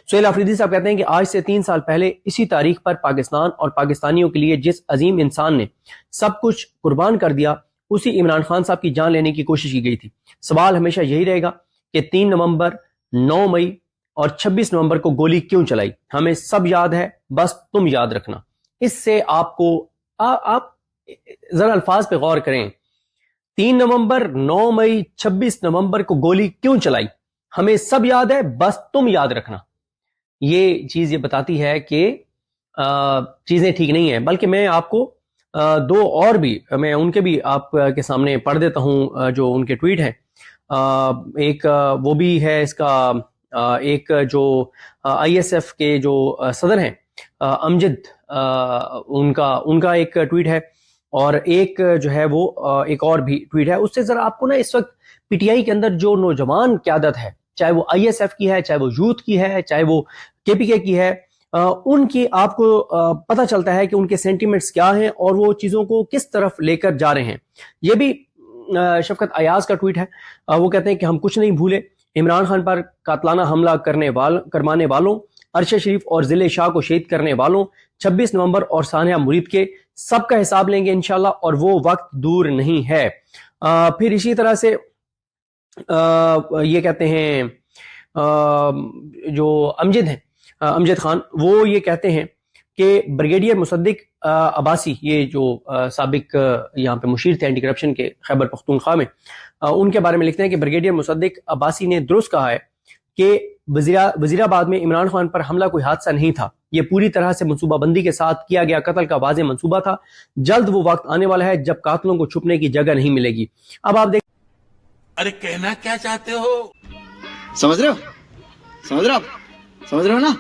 سہیل آفریدی صاحب کہتے ہیں کہ آج سے 3 سال پہلے اسی تاریخ پر پاکستان اور پاکستانیوں کے لیے جس عظیم انسان نے سب کچھ قربان کر دیا اسی عمران خان صاحب کی جان لینے کی کوشش کی گئی تھی. سوال ہمیشہ یہی رہے گا کہ 3 نومبر 9 مئی اور 26 نومبر کو گولی کیوں چلائی؟ ہمیں سب یاد ہے، بس تم یاد رکھنا. اس سے آپ ذرا الفاظ پہ غور کریں. 3 نومبر 9 مئی 26 نومبر کو گولی کیوں چلائی؟ ہمیں سب یاد ہے، بس تم یاد رکھنا. یہ چیز یہ بتاتی ہے کہ چیزیں ٹھیک نہیں ہیں. بلکہ میں آپ کو 2 اور بھی میں ان کے بھی آپ کے سامنے پڑھ دیتا ہوں جو ان کے ٹویٹ ہیں. ایک وہ بھی ہے اس کا، ایک جو آئی ایس ایف کے جو صدر ہیں امجد، ان کا ایک ٹویٹ ہے، اور ایک جو ہے وہ ایک اور بھی ٹویٹ ہے. اس سے ذرا آپ کو نا اس وقت پی ٹی آئی کے اندر جو نوجوان قیادت ہے، چاہے وہ آئی ایس ایف کی ہے، چاہے وہ یوتھ کی ہے، چاہے وہ کے پی کے کی ہے، ان کی آپ کو پتہ چلتا ہے کہ ان کے سینٹیمنٹس کیا ہیں اور وہ چیزوں کو کس طرف لے کر جا رہے ہیں. یہ بھی شفقت ایاز کا ٹویٹ ہے. وہ کہتے ہیں کہ ہم کچھ نہیں بھولے، عمران خان پر قاتلانہ حملہ کروانے والوں، عرشہ شریف اور ضلع شاہ کو شہید کرنے والوں، 26 نومبر اور سانحہ مرید کے سب کا حساب لیں گے انشاءاللہ، اور وہ وقت دور نہیں ہے. پھر اسی طرح سے یہ کہتے ہیں جو امجد ہیں، امجد خان، وہ یہ کہتے ہیں کہ بریگیڈیئر مصدق عباسی، یہ جو سابق یہاں پہ مشیر تھے اینٹی کرپشن کے خیبر پختونخوا میں، ان کے بارے میں لکھتے ہیں کہ بریگیڈیئر مصدق عباسی نے درست کہا ہے کہ وزیر آباد میں عمران خان پر حملہ کوئی حادثہ نہیں تھا، یہ پوری طرح سے منصوبہ بندی کے ساتھ کیا گیا قتل کا واضح منصوبہ تھا. جلد وہ وقت آنے والا ہے جب قاتلوں کو چھپنے کی جگہ نہیں ملے گی. اب آپ دیکھ، ارے کہنا کیا چاہتے ہو؟ سمجھ رہے ہو نا؟